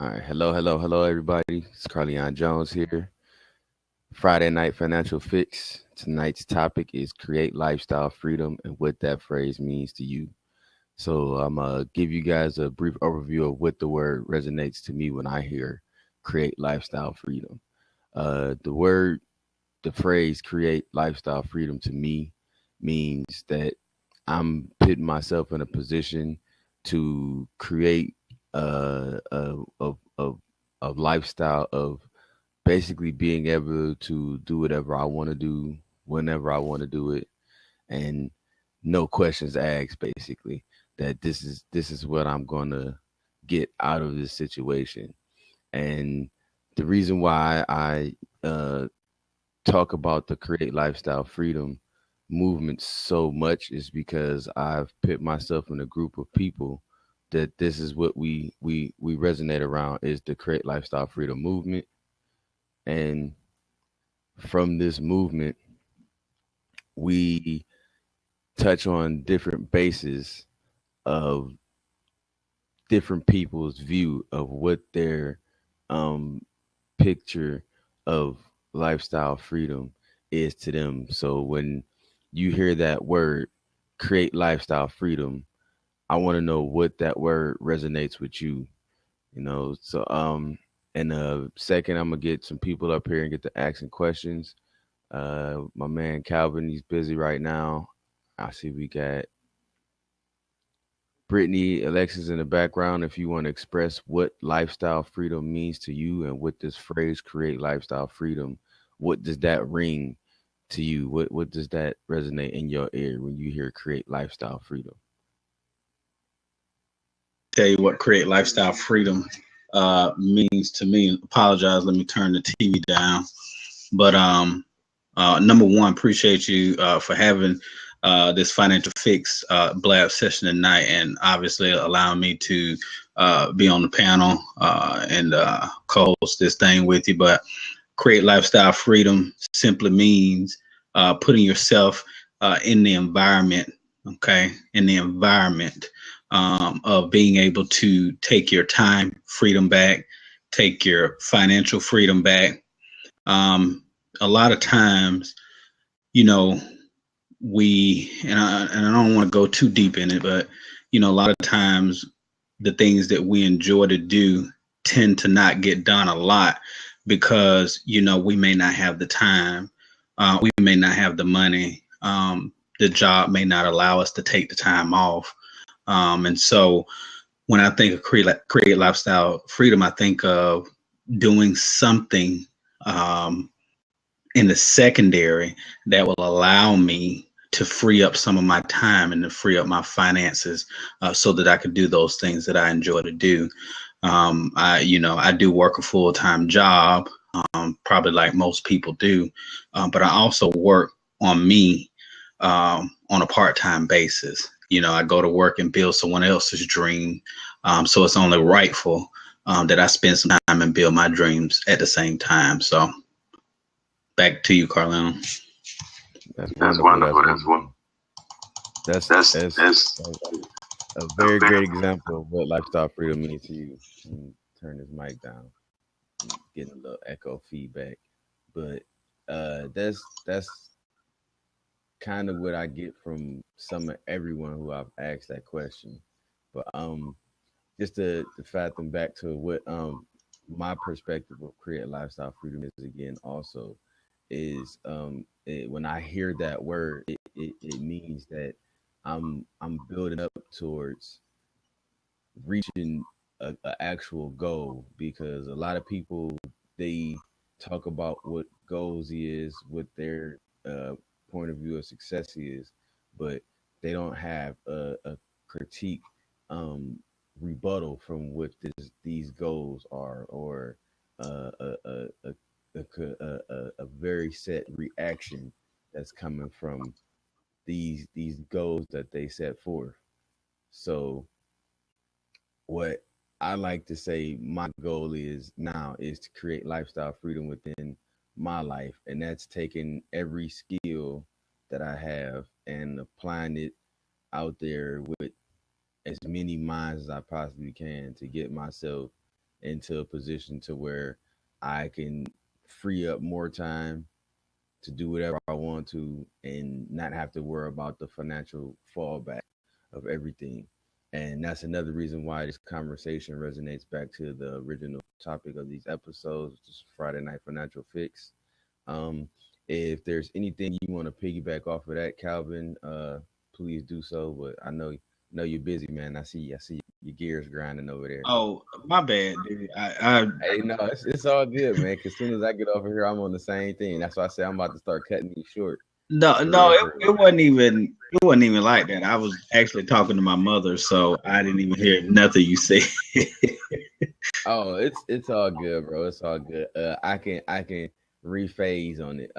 All right. Hello, everybody. It's Carleon Jones here. Friday Night Financial Fix. Tonight's topic is create lifestyle freedom and what that phrase means to you. So I'm gonna give you guys a brief overview of what the word resonates to me when I hear create lifestyle freedom. The word, the phrase create lifestyle freedom to me means that I'm putting myself in a position to create a lifestyle of basically being able to do whatever I want to do whenever I want to do it, and no questions asked. Basically, that this is what I'm gonna get out of this situation, and the reason why I talk about the create lifestyle freedom movement so much is because I've put myself in a group of people that this is what we resonate around is the create lifestyle freedom movement. And from this movement we touch on different bases of different people's view of what their um picture of lifestyle freedom is to them. So when you hear that word, create lifestyle freedom, I want to know what that word resonates with you. So in a second, I'm gonna get some people up here and get to asking questions. My man Calvin, he's busy right now. I see we got Brittany, Alexis in the background. If you want to express what lifestyle freedom means to you and what this phrase create lifestyle freedom, what does that ring to you? What does that resonate in your ear when you hear create lifestyle freedom? Tell you what create lifestyle freedom means to me. Apologize, let me turn the TV down. But number one, appreciate you for having this financial fix blab session tonight, and obviously allowing me to be on the panel and co-host this thing with you. But create lifestyle freedom simply means putting yourself in the environment, okay, in the environment of being able to take your time freedom back, take your financial freedom back. Um, a lot of times, you know, and I don't want to go too deep in it, but a lot of times the things that we enjoy to do tend to not get done a lot because we may not have the time, we may not have the money, the job may not allow us to take the time off, and so when I think of create lifestyle freedom, I think of doing something um, in the secondary that will allow me to free up some of my time and to free up my finances so that I could do those things that I enjoy to do. I do work a full time job, probably like most people do, but I also work on me on a part time basis. I go to work and build someone else's dream. So it's only rightful that I spend some time and build my dreams at the same time. So back to you, Carlin. That's That's wonderful. That's wonderful. That's wonderful. one. That's That's a a very very great example of what lifestyle freedom means to you. Turn this mic down. I'm getting a little echo feedback, but that's kind of what I get from some of everyone who I've asked that question. But just to fathom back to what my perspective of create lifestyle freedom is again also is when I hear that word, it means that I'm building up towards reaching a actual goal, because a lot of people, they talk about what goals is, what their point of view of success is, but they don't have a critique rebuttal from what these goals are, or a very set reaction that's coming from these goals that they set forth. So what I like to say my goal is now is to create lifestyle freedom within my life. And that's taking every skill that I have and applying it out there with as many minds as I possibly can to get myself into a position to where I can free up more time to do whatever I want to and not have to worry about the financial fallback of everything. And that's another reason why this conversation resonates back to the original topic of these episodes, which is Friday Night Financial Fix. Um, if there's anything you want to piggyback off of that, Calvin, please do so. But I know you're busy, man. I see your gears grinding over there. Oh, my bad, dude. I Hey, no, it's all good, man. Cause soon as I get over here, I'm on the same thing. That's why I say I'm about to start cutting these short. no, For no, real, it, for real. it wasn't even like that. I was actually talking to my mother, so I didn't even hear nothing you said. Oh, it's all good, bro. It's all good. I can rephase on it.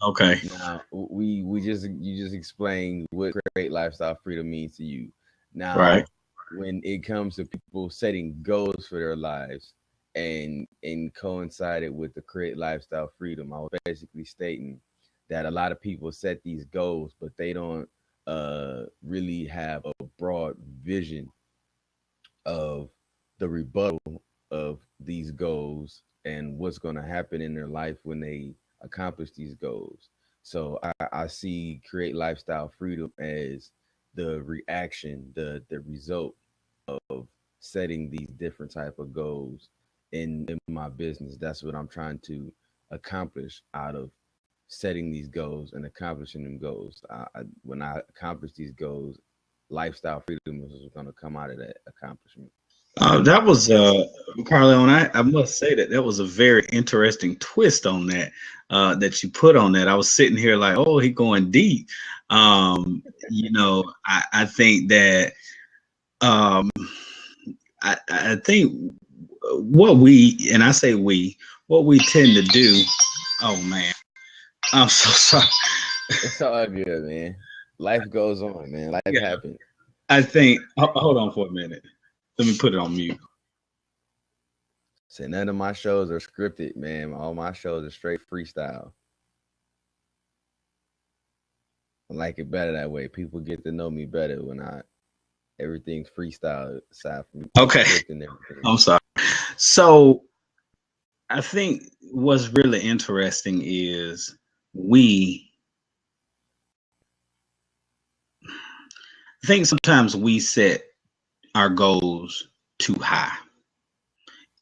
Okay, Now we just you just explained what great lifestyle freedom means to you. right. Now, when it comes to people setting goals for their lives and coincided with the create lifestyle freedom, I was basically stating that a lot of people set these goals, but they don't really have a broad vision of the rebuttal of these goals and what's going to happen in their life when they accomplish these goals. So I see create lifestyle freedom as the reaction, the result of setting these different type of goals in my business. That's what I'm trying to accomplish out of setting these goals and accomplishing them goals. When I accomplish these goals, lifestyle freedom is going to come out of that accomplishment. That was Carlon. I must say that was a very interesting twist on that that you put on that. I was sitting here like, oh, he going deep. I think that um, I think what we and I say what we tend to do. Oh man, I'm so sorry. It's all good, man. Life goes on, man. Life Yeah, happens. I think. Hold on for a minute. Let me put it on mute. So none of my shows are scripted, man. All my shows are straight freestyle. I like it better that way. People get to know me better when I everything's freestyle aside from the Okay, script and everything. I'm sorry. So I think what's really interesting is we I think sometimes we set our goals too high.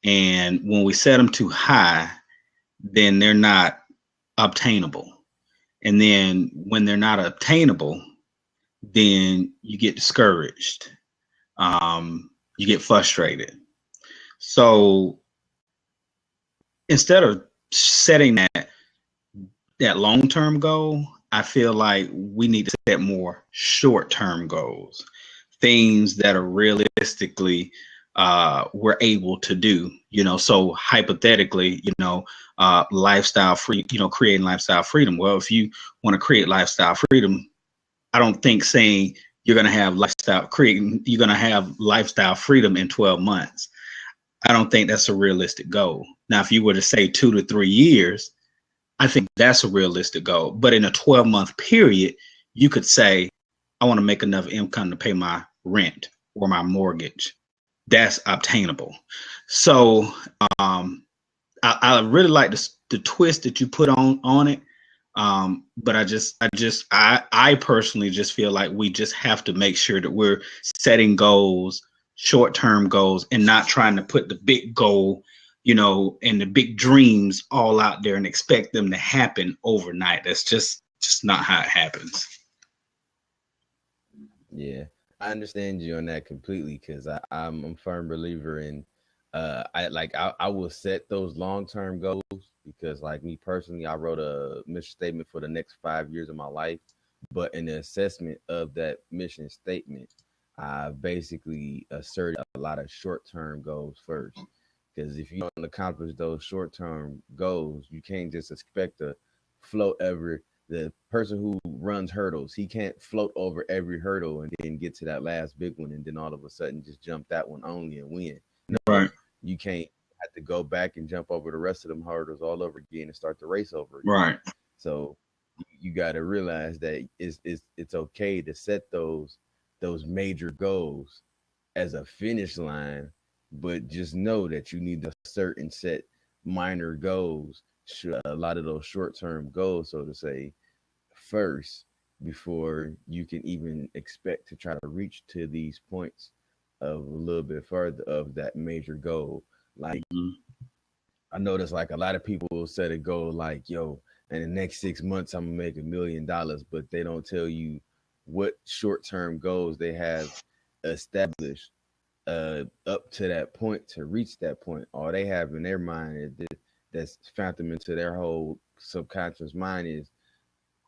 And when we set them too high, then they're not obtainable. And then when they're not obtainable, then you get discouraged. You get frustrated. So instead of setting that long-term goal, I feel like we need to set more short-term goals, things that are realistically we're able to do. So hypothetically, lifestyle free, creating lifestyle freedom. Well, if you want to create lifestyle freedom, I don't think saying you're going to have lifestyle freedom in 12 months. I don't think that's a realistic goal. Now, if you were to say 2 to 3 years, I think that's a realistic goal. But in a 12-month period, you could say, I want to make enough income to pay my rent or my mortgage. That's obtainable. So I really like the twist that you put on it. But I personally just feel like we just have to make sure that we're setting goals, short-term goals, and not trying to put the big goal, and the big dreams all out there and expect them to happen overnight. That's just not how it happens. Yeah, I understand you on that completely because I'm a firm believer in I will set those long term goals because like me personally, I wrote a mission statement for the next 5 years of my life. But in the assessment of that mission statement, I basically asserted a lot of short term goals first. Because if you don't accomplish those short term goals, you can't just expect to float over the person who runs hurdles. He can't float over every hurdle and then get to that last big one and then all of a sudden just jump that one only and win. No, Right. you can't have to go back and jump over the rest of them hurdles all over again and start the race over again. Right. So you got to realize that it's okay to set those major goals as a finish line but just know that you need a certain set minor goals, a lot of those short term goals, so to say, first before you can even expect to try to reach to these points of a little bit further of that major goal. Like Mhm. I notice like a lot of people will set a goal like, yo, in the next 6 months I'm gonna make $1 million, but they don't tell you what short term goals they have established up to that point to reach that point. All they have in their mind is that's phantom into their whole subconscious mind is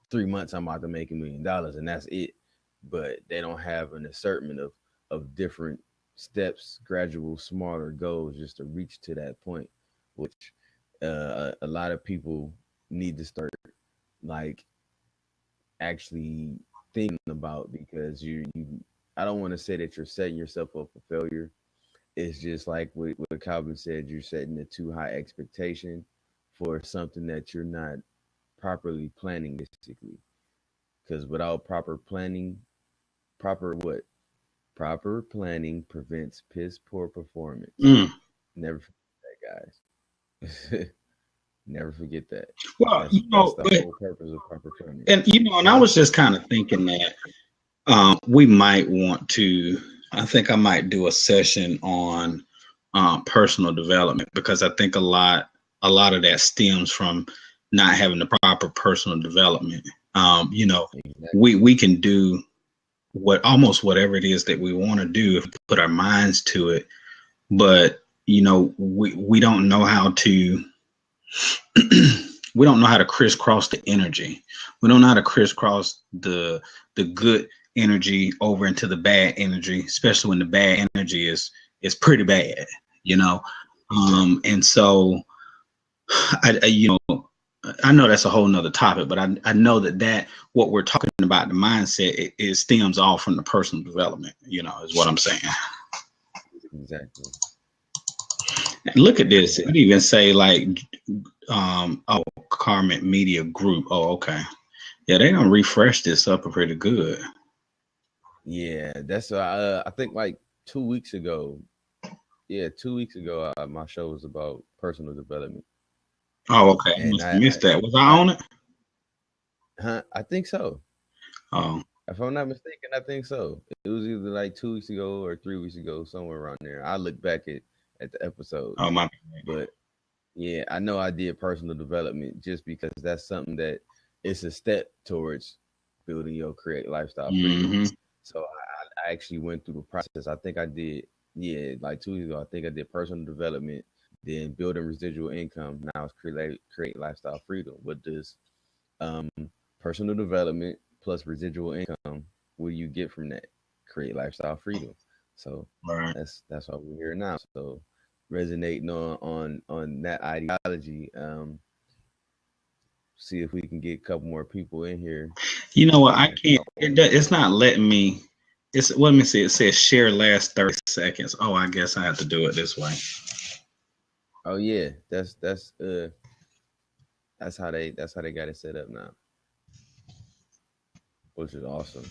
3 months I'm about to make $1 million and that's it. But they don't have an assortment of different steps, gradual, smaller goals just to reach to that point, which a lot of people need to start like actually thinking about because you I don't want to say that you're setting yourself up for failure. It's just like what Calvin said, you're setting a too high expectation for something that you're not properly planning basically. Because without proper planning, proper what? Proper planning prevents piss poor performance. Mm. Never forget that, guys. Never forget that. Well, That's the whole purpose of proper planning. and I Huh? was just kind of thinking that we might want to. I think I might do a session on personal development because I think a lot of that stems from not having the proper personal development. Exactly. We can do almost whatever it is that we want to do if we put our minds to it, but we don't know how to we don't know how to crisscross the energy. We don't know how to crisscross the good energy over into the bad energy, especially when the bad energy is pretty bad, you know. And so I know that's a whole nother topic, but I know that what we're talking about, the mindset, it stems all from the personal development, is what I'm saying. Exactly. Look at this. It even say like, Karmic Media Group. Oh, okay. Yeah, they gonna refresh this up pretty good. Yeah, that's I think like 2 weeks ago. Yeah, 2 weeks ago, my show was about personal development, Oh, okay. I and must have missed that. Was I I on it? I think so. Oh, If I'm not mistaken, I think so. It was either like 2 weeks ago or 3 weeks ago, somewhere around there. I look back at the episode, oh my. but yeah, I know I did personal development just because that's something that it's a step towards building your create lifestyle freedom. Mm-hmm. So I actually went through the process. I think I did, yeah, like 2 weeks ago. I think I did personal development, then building residual income. Now it's create lifestyle freedom. What does um, personal development plus residual income? What do you get from that? Create lifestyle freedom. So Right. that's why we're here now. So resonating on that ideology. See if we can get a couple more people in here. You know what? I And can't. It's not letting me. Let me see. It says share last 30 seconds. Oh, I guess I have to do it this way. oh yeah, that's how they got it set up now, which is awesome.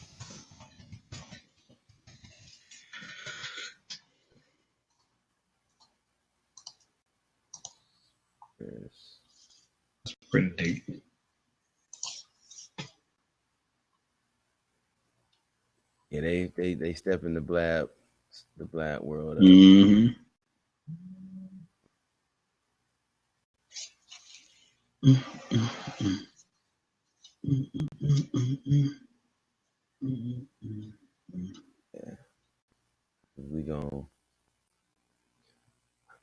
Yes. Pretty deep. Yeah, they step in the blab world up. Mm-hmm. Yeah, we going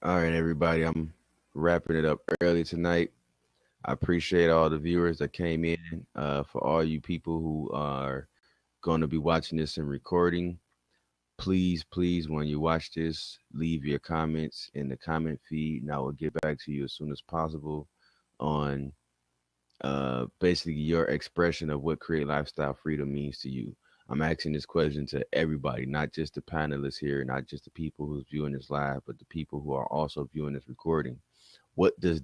all right, everybody. I'm wrapping it up early tonight. I appreciate all the viewers that came in. For all you people who are going to be watching this and recording, please, please, when you watch this, leave your comments in the comment feed, and I will get back to you as soon as possible on basically your expression of what create lifestyle freedom means to you. I'm asking this question to everybody, not just the panelists here, not just the people who's viewing this live, but the people who are also viewing this recording. What does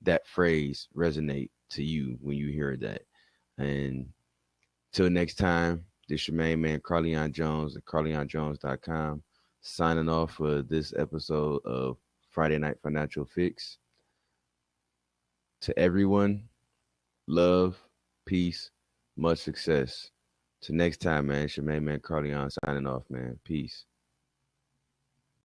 that phrase resonate to you when you hear that? And till next time, this your main man, Carleon Jones at carleonjones.com. signing off for this episode of Friday Night Financial Fix. To everyone, love, peace, much success. Till next time, man. It's your main man Carleon signing off, man. Peace.